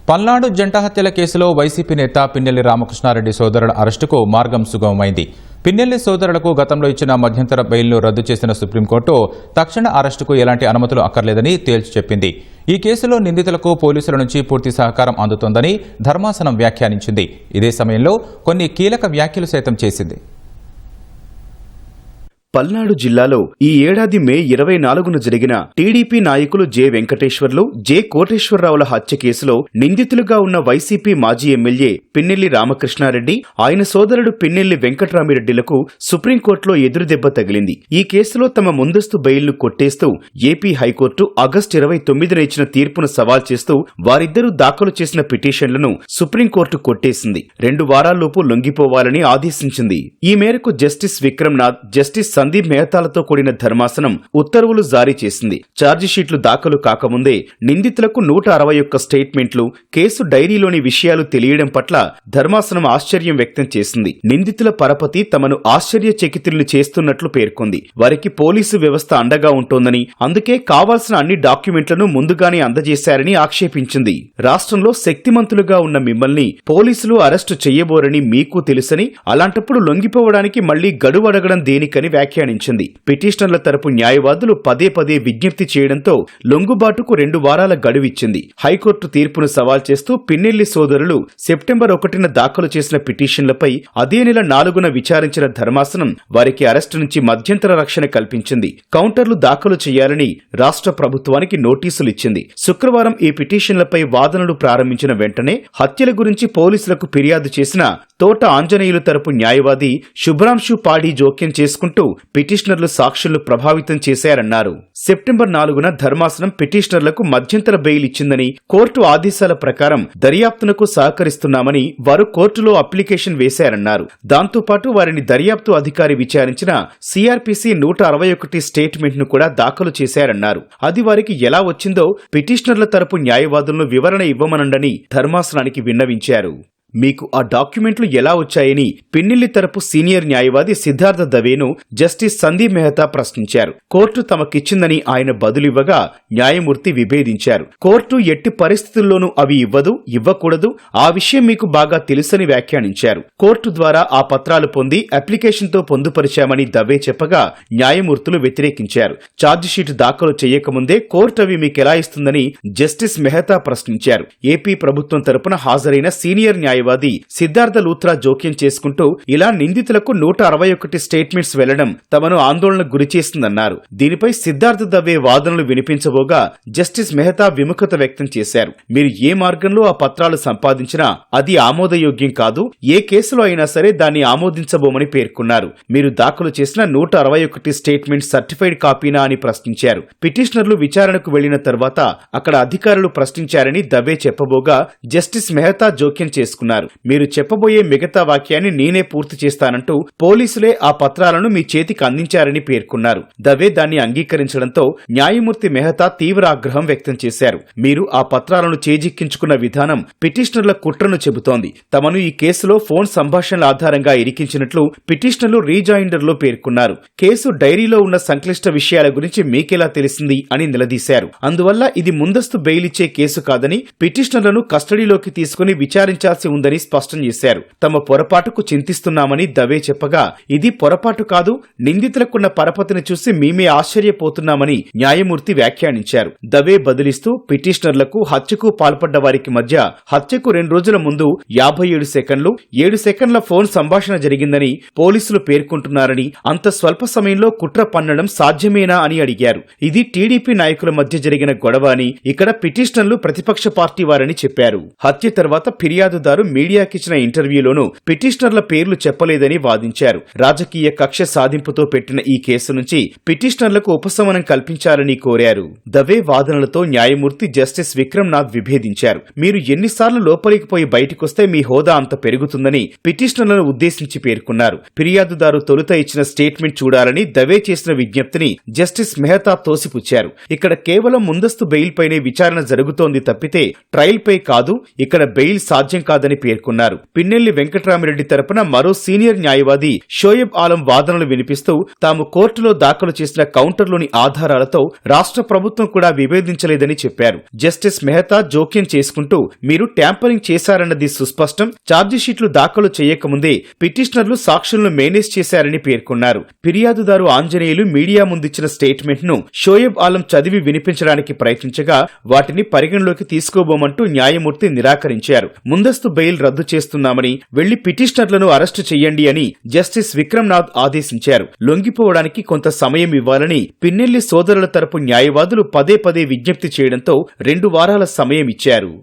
పల్నాడు జంట హత్యల కేసులో వైసీపీ నేత పిన్నెల్లి రామకృష్ణారెడ్డి సోదరుల అరెస్టుకు మార్గం సుగమమైంది. పిన్నెల్లి సోదరులకు గతంలో ఇచ్చిన మధ్యంతర బెయిల్ను రద్దు చేసిన సుప్రీంకోర్టు తక్షణ అరెస్టుకు ఎలాంటి అనుమతులు అక్కర్లేదని తేల్చి చెప్పింది. ఈ కేసులో నిందితులకు పోలీసుల నుంచి పూర్తి సహకారం అందుతోందని ధర్మాసనం వ్యాఖ్యానించింది. ఇదే సమయంలో కొన్ని కీలక వ్యాఖ్యలు సైతం చేసింది. పల్నాడు జిల్లాలో ఈ ఏడాది మే 24న జరిగిన టీడీపీ నాయకులు జె వెంకటేశ్వర్లు, జె కోటేశ్వరరావుల హత్య కేసులో నిందితులుగా ఉన్న వైసీపీ మాజీ ఎమ్మెల్యే పిన్నెల్లి రామకృష్ణారెడ్డి, ఆయన సోదరుడు పిన్నెల్లి వెంకట్రామిరెడ్డిలకు సుప్రీంకోర్టులో ఎదురుదెబ్బ తగిలింది. ఈ కేసులో తమ ముందస్తు బెయిల్ను కొట్టేస్తూ ఏపీ హైకోర్టు ఆగస్టు 29న ఇచ్చిన తీర్పును సవాల్ చేస్తూ వారిద్దరూ దాఖలు చేసిన పిటిషన్లను సుప్రీంకోర్టు కొట్టేసింది. 2 వారాల్లోపు లొంగిపోవాలని ఆదేశించింది. ఈ మేరకు జస్టిస్ విక్రమ్నాథ్, జస్టిస్ సందీప్ మెహతాలతో కూడిన ధర్మాసనం ఉత్తర్వులు జారీ చేసింది. ఛార్జిషీట్లు దాఖలు కాకముందే నిందితులకు 161 స్టేట్మెంట్లు, కేసు డైరీలోని విషయాలు తెలియడం పట్ల ధర్మాసనం ఆశ్చర్యం వ్యక్తం చేసింది. నిందితుల పరపతి తమను ఆశ్చర్యచకితుల్ని చేస్తున్నట్లు పేర్కొంది. వారికి పోలీసు వ్యవస్థ అండగా ఉంటోందని, అందుకే కావాల్సిన అన్ని డాక్యుమెంట్లను ముందుగానే అందజేశారని ఆక్షేపించింది. రాష్ట్రంలో శక్తిమంతులుగా ఉన్న మిమ్మల్ని పోలీసులు అరెస్టు చెయ్యబోరని మీకు తెలుసని, అలాంటప్పుడు లొంగిపోవడానికి మళ్లీ గడువు అడగడం దేనికని వ్యాఖ్యానించింది. పిటిషనర్ల తరపు న్యాయవాదులు పదే పదే విజ్ఞప్తి చేయడంతో లొంగుబాటుకు 2 వారాల గడువిచ్చింది. హైకోర్టు తీర్పును సవాల్ చేస్తూ పిన్నెల్లి సోదరులు సెప్టెంబర్ 1న దాఖలు చేసిన పిటిషన్లపై అదే నెల 4న విచారించిన ధర్మాసనం వారికి అరెస్టు నుంచి మధ్యంతర రక్షణ కల్పించింది. కౌంటర్లు దాఖలు చేయాలని రాష్ట్ర ప్రభుత్వానికి నోటీసులు ఇచ్చింది. శుక్రవారం ఈ పిటిషన్లపై వాదనలు ప్రారంభించిన వెంటనే హత్యల గురించి పోలీసులకు ఫిర్యాదు చేసిన తోట ఆంజనేయులు తరపు న్యాయవాది శుభ్రాంశు పాడి జోక్యం చేసుకుంటూ పిటిషనర్లు సాక్షులను ప్రభావితం చేశారన్నారు. సెప్టెంబర్ 4న ధర్మాసనం పిటిషనర్లకు మధ్యంతర బెయిల్ ఇచ్చిందని, కోర్టు ఆదేశాల ప్రకారం దర్యాప్తునకు సహకరిస్తున్నామని వారు కోర్టులో అప్లికేషన్ వేశారన్నారు. దాంతోపాటు వారిని దర్యాప్తు అధికారి విచారించిన సిఆర్పిసి 161 స్టేట్మెంట్ ను కూడా దాఖలు చేశారన్నారు. అది వారికి ఎలా వచ్చిందో పిటిషనర్ల తరపు న్యాయవాదులను వివరణ ఇవ్వమనండని ధర్మాసనానికి విన్నవించారు. మీకు ఆ డాక్యుమెంట్లు ఎలా వచ్చాయని పిన్నెల్లి తరపు సీనియర్ న్యాయవాది సిద్ధార్థ దవేను జస్టిస్ సందీప్ మెహతా ప్రశ్నించారు. కోర్టు తమకిచ్చిందని ఆయన బదులివ్వగా న్యాయమూర్తి విభేదించారు. కోర్టు ఎట్టి పరిస్థితుల్లోనూ అవి ఇవ్వకూడదు, ఆ విషయం మీకు బాగా తెలుసని వ్యాఖ్యానించారు. కోర్టు ద్వారా ఆ పత్రాలు పొంది అప్లికేషన్తో పొందుపరిచామని దవే చెప్పగా న్యాయమూర్తులు వ్యతిరేకించారు. ఛార్జిషీట్ దాఖలు చేయకముందే కోర్టు అవి మీకెలా ఇస్తుందని జస్టిస్ మెహతా ప్రశ్నించారు. ఏపీ ప్రభుత్వం తరపున హాజరైన సీనియర్ న్యాయవాది సిద్ధార్థ లూత్రా జోక్యం చేసుకుంటూ ఇలా నిందితులకు 161 స్టేట్మెంట్స్ వెళ్లడం తమను ఆందోళనకు గురిచేస్తుందన్నారు. దీనిపై సిద్ధార్థ దవే వాదనలు వినిపించబోగా జస్టిస్ మెహతా విముఖత వ్యక్తం చేశారు. మీరు ఏ మార్గంలో ఆ పత్రాలు సంపాదించినా అది ఆమోదయోగ్యం కాదు, ఏ కేసులో అయినా సరే దాన్ని ఆమోదించబోమని పేర్కొన్నారు. మీరు దాఖలు చేసిన 161 స్టేట్మెంట్ సర్టిఫైడ్ కాపీనా అని ప్రశ్నించారు. పిటిషనర్లు విచారణకు వెళ్లిన తర్వాత అక్కడ అధికారులు ప్రశ్నించారని దవే చెప్పబోగా జస్టిస్ మెహతా జోక్యం చేసుకున్నారు. మీరు చెప్పబోయే మిగతా వాక్యాన్ని నేనే పూర్తి చేస్తానంటూ పోలీసులే ఆ పత్రాలను మీ చేతికి అందించారని పేర్కొన్నారు. దవే దాన్ని అంగీకరించడంతో న్యాయమూర్తి మెహతా తీవ్ర ఆగ్రహం వ్యక్తం చేశారు. మీరు ఆ పత్రాలను చేజిక్కించుకున్న విధానం పిటిషనర్ల కుట్రను చెబుతోంది. తమను ఈ కేసులో ఫోన్ సంభాషణల ఆధారంగా ఇరికించినట్లు పిటిషనర్లు రీజాయిండర్లో పేర్కొన్నారు. కేసు డైరీలో ఉన్న సంక్లిష్ట విషయాల గురించి మీకెలా తెలిసింది అని నిలదీశారు. అందువల్ల ఇది ముందస్తు బెయిల్ ఇచ్చే కేసు కాదని, పిటిషనర్లను కస్టడీలోకి తీసుకుని విచారించాల్సి ఉందని స్పష్టం చేశారు. తమ పొరపాటుకు చింతిస్తున్నామని దవే చెప్పగా ఇది పొరపాటు కాదు, నిందితులకున్న పరపతిని చూసి మేమే ఆశ్చర్యపోతున్నామని న్యాయమూర్తి వ్యాఖ్యానించారు. దవే బదిలిస్తూ పిటిషనర్లకు హత్యకు పాల్పడ్డ వారికి మధ్య హత్యకు 2 రోజుల ముందు 57 సెకండ్లు 7 సెకండ్ల ఫోన్ సంభాషణ జరిగిందని పోలీసులు పేర్కొంటున్నారని, అంత స్వల్ప సమయంలో కుట్ర పన్నడం సాధ్యమేనా అని అడిగారు. ఇది టీడీపీ నాయకుల మధ్య జరిగిన గొడవ అని, ఇక్కడ పిటిషనర్లు ప్రతిపక్ష పార్టీ వారని చెప్పారు. హత్య తర్వాత ఫిర్యాదుదారు మీడియాకిచ్చిన ఇంటర్వ్యూలోనూ పిటిషనర్ల పేర్లు చెప్పలేదని వాదించారు. రాజకీయ కక్ష సాధింపుతో పెట్టిన ఈ కేసు నుంచి పిటిషనర్లకు ఉపశమనం కల్పించాలని కోరారు. దవే వాదనలతో న్యాయమూర్తి జస్టిస్ విక్రమ్నాథ్ విభేదించారు. మీరు ఎన్నిసార్లు లోపలికి పోయి బయటకొస్తే మీ హోదా అంత పెరుగుతుందని పిటిషనర్లను ఉద్దేశించి పేర్కొన్నారు. ఫిర్యాదుదారు తొలుత ఇచ్చిన స్టేట్మెంట్ చూడాలని దవే చేసిన విజ్ఞప్తిని జస్టిస్ మెహతా తోసిపుచ్చారు. ఇక్కడ కేవలం ముందస్తు బెయిల్ పైనే విచారణ జరుగుతోంది తప్పితే ట్రయల్ పై కాదు, ఇక్కడ బెయిల్ సాధ్యం కాదని చేశారని పేర్కొన్నారు. పిన్నెల్లి వెంకట్రామిరెడ్డి తరపున మరో సీనియర్ న్యాయవాది షోయబ్ ఆలం వాదనలు వినిపిస్తూ తాము కోర్టులో దాఖలు చేసిన కౌంటర్లోని ఆధారాలతో రాష్ట్ర ప్రభుత్వం కూడా విభేదించలేదని చెప్పారు. జస్టిస్ మెహతా జోక్యం చేసుకుంటూ మీరు ట్యాంపరింగ్ చేశారన్నది సుస్పష్టం, ఛార్జిషీట్లు దాఖలు చేయకముందే పిటిషనర్లు సాక్షులను మేనేజ్ చేశారని పేర్కొన్నారు. ఫిర్యాదుదారు ఆంజనేయులు మీడియా ముందిచ్చిన స్టేట్మెంట్ ను షోయబ్ ఆలం చదివి వినిపించడానికి ప్రయత్నించగా వాటిని పరిగణలోకి తీసుకోబోమంటూ న్యాయమూర్తి నిరాకరించారు. ముందస్తు బెయిల్ రద్దు చేస్తున్నామని వెళ్లి పిటిషనర్లను అరెస్టు చెయ్యండి అని జస్టిస్ విక్రమ్నాథ్ ఆదేశించారు. లొంగిపోవడానికి కొంత సమయం ఇవ్వాలని పిన్నెల్లి సోదరుల తరపు న్యాయవాదులు పదే పదే విజ్ఞప్తి చేయడంతో 2 వారాల సమయం ఇచ్చారు.